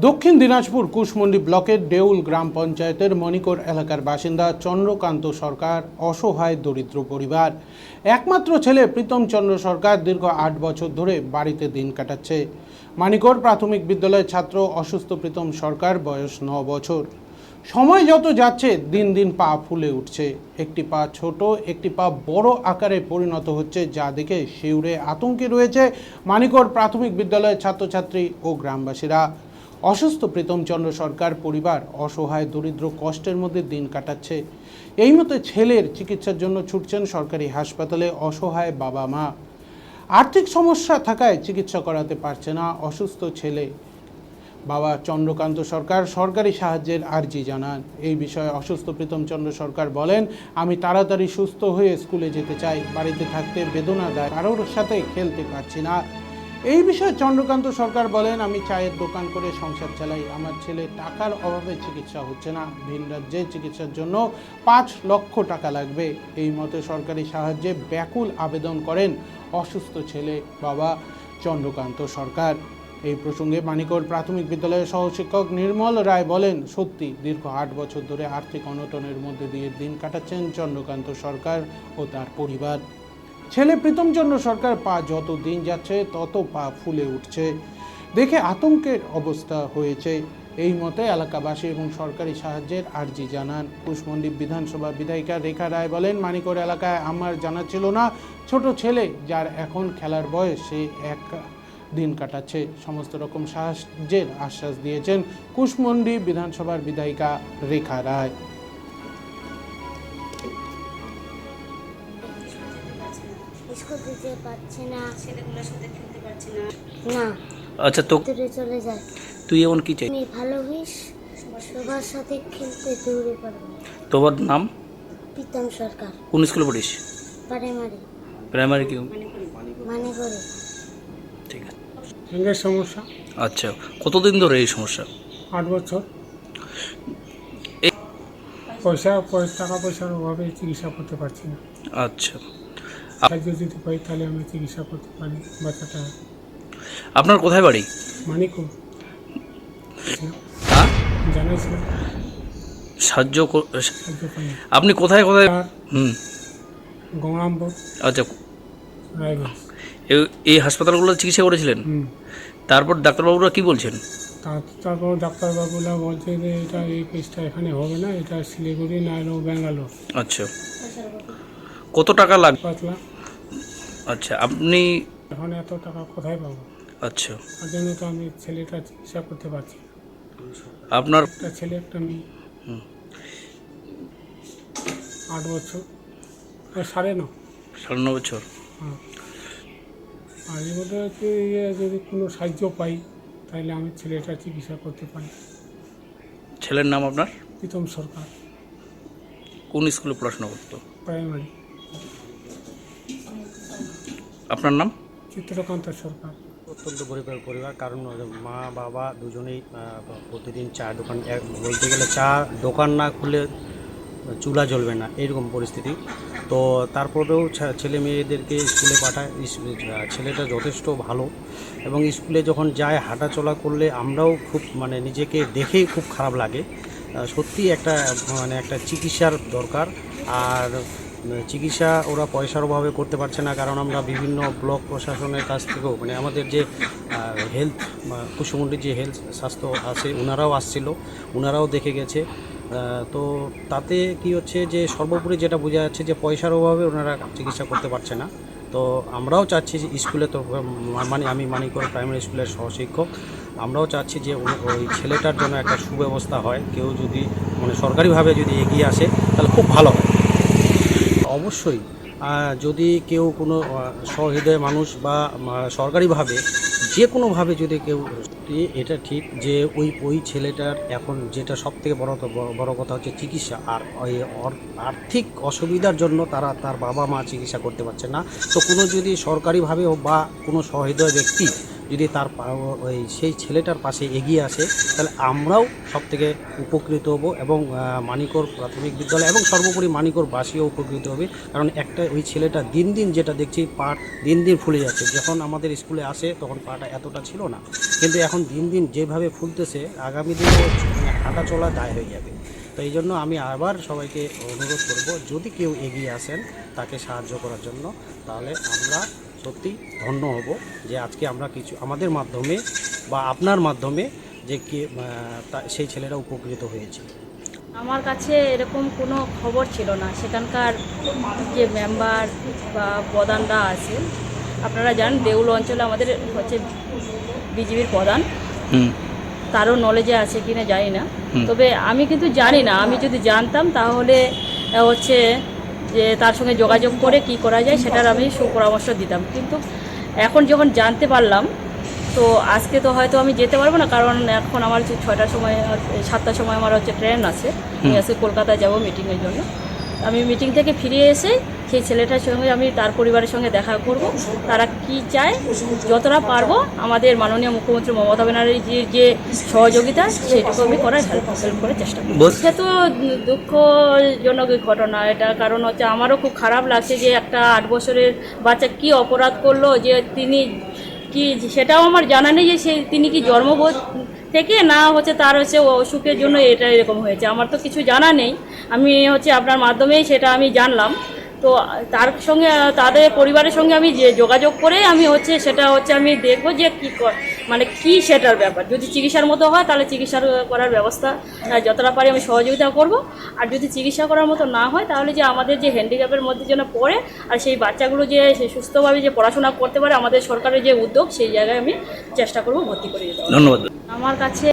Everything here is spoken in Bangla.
দক্ষিণ দিনাজপুর কুশমন্ডি ব্লকের দেউল গ্রাম পঞ্চায়েতের মণিকোর এলাকার বাসিন্দা চন্দ্রকান্ত সরকার অসহায় দরিদ্র পরিবার। একমাত্র ছেলে প্রীতম চন্দ্র সরকার দীর্ঘ ৮ বছর ধরে বাড়িতে দিন কাটাচ্ছে। মানিকোর প্রাথমিক বিদ্যালয়ের ছাত্র অসুস্থ প্রীতম সরকার, বয়স ৯ বছর। সময় যত যাচ্ছে দিন দিন পা ফুলে উঠছে। একটি পা ছোট, একটি পা বড় আকারে পরিণত হচ্ছে, যা দেখে শিউরে আতঙ্কে রয়েছে মানিকোর প্রাথমিক বিদ্যালয়ের ছাত্রছাত্রী ও গ্রামবাসীরা। অসুস্থ প্রীতম চন্দ্র সরকার পরিবার অসহায় দরিদ্র কষ্টের মধ্যে দিন কাটাচ্ছে। এই মতো ছেলের চিকিৎসার জন্য ছুটছেন সরকারি হাসপাতালে অসহায় বাবা মা। আর্থিক সমস্যা থাকায় চিকিৎসা করাতে পারছে না অসুস্থ ছেলে। বাবা চন্দ্রকান্ত সরকার সরকারি সাহায্যের আর্জি জানান। এই বিষয়ে অসুস্থ প্রীতম চন্দ্র সরকার বলেন, আমি তাড়াতাড়ি সুস্থ হয়ে স্কুলে যেতে চাই, বাড়িতে থাকতে বেদনা দেয়, কারোর সাথে খেলতে পারছি না। এই বিষয়ে চন্দ্রকান্ত সরকার বলেন, আমি চায়ের দোকান করে সংসার চালাই, আমার ছেলে টাকার অভাবে চিকিৎসা হচ্ছে না, ভিন রাজ্যে চিকিৎসার জন্য ৫ লক্ষ টাকা লাগবে। এই মতে সরকারি সাহায্যে ব্যাকুল আবেদন করেন অসুস্থ ছেলে বাবা চন্দ্রকান্ত সরকার। এই প্রসঙ্গে মানিকোর প্রাথমিক বিদ্যালয়ের সহশিক্ষক নির্মল রায় বলেন, সত্যি দীর্ঘ ৮ বছর ধরে আর্থিক অনটনের মধ্যে দিয়ে দিন কাটাচ্ছেন চন্দ্রকান্ত সরকার ও তার পরিবার। ছেলে প্রীতম চন্দ্র সরকার পা যত দিন যাচ্ছে তত পা ফুলে উঠছে, দেখে আতঙ্কের অবস্থা হয়েছে। এই মতে এলাকাবাসী এবং সরকারি সাহায্যের আর্জি জানান। কুশমন্ডি বিধানসভা বিধায়িকা রেখা রায় বলেন, মানিকোর এলাকায় আমার জানা ছিল না ছোট ছেলে যার এখন খেলার বয়স, সে এক দিন কাটাচ্ছে। সমস্ত রকম সাহায্যের আশ্বাস দিয়েছেন কুশমন্ডি বিধানসভার বিধায়িকা রেখা রায়। স্কুল যেতে পারছে না, ছেলেগুলোর সাথে খেলতে পারছি না। না আচ্ছা, তো দূরে চলে যায়। তুই এমন কি চাই? আমি ভালো হইস, সবার সাথে খেলতে দৌড়ে পারবো। তোমার নাম? প্রীতম সরকার, কোন স্কুলে পড়িস? প্রাইমারি প্রাইমারি কি? মানে করে। ঠিক আছে। ব্যাংকের সমস্যা। আচ্ছা, কতদিন ধরে এই সমস্যা? ৮ বছর। এই- টাকা পয়সার অভাবে চিকিৎসা করতে পারছি না। আচ্ছা, সাহায্য যদি পাই তাহলে আমি চিকিৎসা করতে পারি বাচ্চাটা। আপনার কোথায় বাড়ি? মানিকো হ্যাঁ, জানাইছিলাম, সাহায্য সাহায্য পাই। আপনি কোথায় কোথায়? আর হুম, গঙ্গারামপুর, আচ্ছা। রায়গঞ্জ। এই হাসপাতালগুলো চিকিৎসা করেছিলেন? তারপর ডাক্তারবাবুরা কি বলছেন? তারপর ডাক্তারবাবুরা বলছে যে এটা এই কেসটা এখানে হবে না, এটা শিলিগুড়ি না হলেও ব্যাঙ্গালোর। আচ্ছা, কত টাকা লাগবে? ৫ লাখ। আচ্ছা, আপনি? এখন এত টাকা কোথায় পাবো? আচ্ছা, তার জন্য তো আমি ছেলেটা চিকিৎসা করতে পারছি না। আপনার? একটা ছেলে একটা মেয়ে। ৮ বছর, 9.5। 9.5 বছর। হ্যাঁ। আর এর মধ্যে হচ্ছে যদি কোনো সাহায্য পাই তাহলে আমি ছেলেটা চিকিৎসা করতে পারি। ছেলের নাম আপনার? প্রীতম সরকার, কোন স্কুলে পড়াশোনা করতো? প্রাইমারি। আপনার নাম? চিত্রকান্ত সরকার। অত্যন্ত গরিবের পরিবার, কারণ মা বাবা দুজনেই প্রতিদিন চা দোকান, বলতে গেলে চা দোকান না খুলে চুলা জ্বলবে না, এরকম পরিস্থিতি। তো তারপরেও ছেলে মেয়েদেরকে স্কুলে পাঠায়। ছেলেটা যথেষ্ট ভালো, এবং স্কুলে যখন যায় হাঁটা চলা করলে আমরাও খুব নিজেকে দেখেই খুব খারাপ লাগে। সত্যি একটা চিকিৎসার দরকার। আর চিকিৎসা ওরা পয়সার অভাবে করতে পারছে না, কারণ আমরা বিভিন্ন ব্লক প্রশাসনের কাছ থেকেও আমাদের যে হেলথ কুশমন্ডির যে হেলথ স্বাস্থ্য আছে ওনারাও আসছিল, ওনারাও দেখে গেছে। তো তাতে কি হচ্ছে যে সর্বোপরি যেটা বোঝা যাচ্ছে যে পয়সার অভাবে ওনারা চিকিৎসা করতে পারছে না। তো আমরাও চাচ্ছি যে স্কুলে, তো আমি মানিকোর প্রাইমারি স্কুলের সহশিক্ষক, আমরাও চাচ্ছি যে ওই ছেলেটার জন্য একটা সুব্যবস্থা হয়। কেউ যদি সরকারিভাবে যদি এগিয়ে আসে তাহলে খুব ভালো হয়। অবশ্যই যদি কেউ কোনো সহৃদয় মানুষ বা সরকারিভাবে যে কোনোভাবে যদি কেউ, এটা ঠিক যে ওই ছেলেটার এখন যেটা সবথেকে বড় কথা হচ্ছে চিকিৎসা। আর ওই আর্থিক অসুবিধার জন্য তার বাবা মা চিকিৎসা করতে পারছে না। তো কোনো যদি সরকারিভাবে বা কোনো সহৃদয় ব্যক্তি যদি তার ওই সেই ছেলেটার পাশে এগিয়ে আসে তাহলে আমরাও সবথেকে উপকৃত হব এবং মানিকর প্রাথমিক বিদ্যালয় এবং সর্বোপরি মানিকরবাসীও উপকৃত হবে। কারণ একটা ওই ছেলেটা দিন দিন যেটা দেখছি পা দিন দিন ফুলে যাচ্ছে। যখন আমাদের স্কুলে আসে তখন পাটা এতটা ছিল না, কিন্তু এখন দিন দিন যেভাবে ফুলতেছে আগামী দিনে হাঁটা চলা দায় হয়ে যাবে। তো এই জন্য আমি আবার সবাইকে অনুরোধ করব, যদি কেউ এগিয়ে আসেন তাকে সাহায্য করার জন্য, তাহলে আমরা সত্যি ধন্য হব যে আজকে আমরা কিছু আমাদের মাধ্যমে বা আপনার মাধ্যমে যে সেই ছেলেরা উপকৃত হয়েছে। আমার কাছে এরকম কোনো খবর ছিল না। সেখানকার যে মেম্বার বা প্রধানরা আছে, আপনারা জানেন দেউল অঞ্চলে আমাদের হচ্ছে বিজেপির প্রধান, হুম তারও নলেজে আছে কিনা জানি না, তবে আমি কিন্তু জানি না। আমি যদি জানতাম তাহলে হচ্ছে যে তার সঙ্গে যোগাযোগ করে কি করা যায় সেটার আমি সুপরামর্শ দিতাম। কিন্তু এখন যখন জানতে পারলাম, তো আজকে তো হয়তো আমি যেতে পারবো না, কারণ এখন আমার হচ্ছে 6টার সময় 7টার সময় আমার হচ্ছে ট্রেন আছে। আমি আজকে কলকাতায় যাব মিটিংয়ের জন্য। আমি মিটিং থেকে ফিরে এসে সেই ছেলেটার সঙ্গে আমি তার পরিবারের সঙ্গে দেখা করব, তারা কি চায় যতটা পারবো আমাদের মাননীয় মুখ্যমন্ত্রী মমতা ব্যানার্জির যে সহযোগিতা সেটুকু আমি করার হেল্প করার চেষ্টা করব। সে তো দুঃখজনক ঘটনা এটা, কারণ হচ্ছে আমারও খুব খারাপ লাগছে যে একটা 8 বছরের বাচ্চা কি অপরাধ করলো, যে তিনি কি সেটাও আমার জানা নেই যে তিনি কি জন্মবোধ থেকে না হচ্ছে তার হচ্ছে অসুখের জন্য এটা এরকম হয়েছে, আমার তো কিছু জানা নেই। আমি হচ্ছে আপনার মাধ্যমেই সেটা আমি জানলাম। তো তার সঙ্গে তাদের পরিবারের সঙ্গে আমি যে যোগাযোগ করে আমি হচ্ছে সেটা হচ্ছে আমি দেখবো যে কী মানে কি সেটার ব্যাপার। যদি চিকিৎসার মতো হয় তাহলে চিকিৎসা করার ব্যবস্থা যতটা পারি আমি সহযোগিতা করব। আর যদি চিকিৎসা করার মতো না হয় তাহলে যে আমাদের যে হ্যান্ডিক্যাপের মধ্যে যেন পড়ে আর সেই বাচ্চাগুলো যে সুস্থভাবে যে পড়াশোনা করতে পারে, আমাদের সরকারের যে উদ্যোগ সেই জায়গায় আমি চেষ্টা করব ভর্তি করে দিতে। ধন্যবাদ। আমার কাছে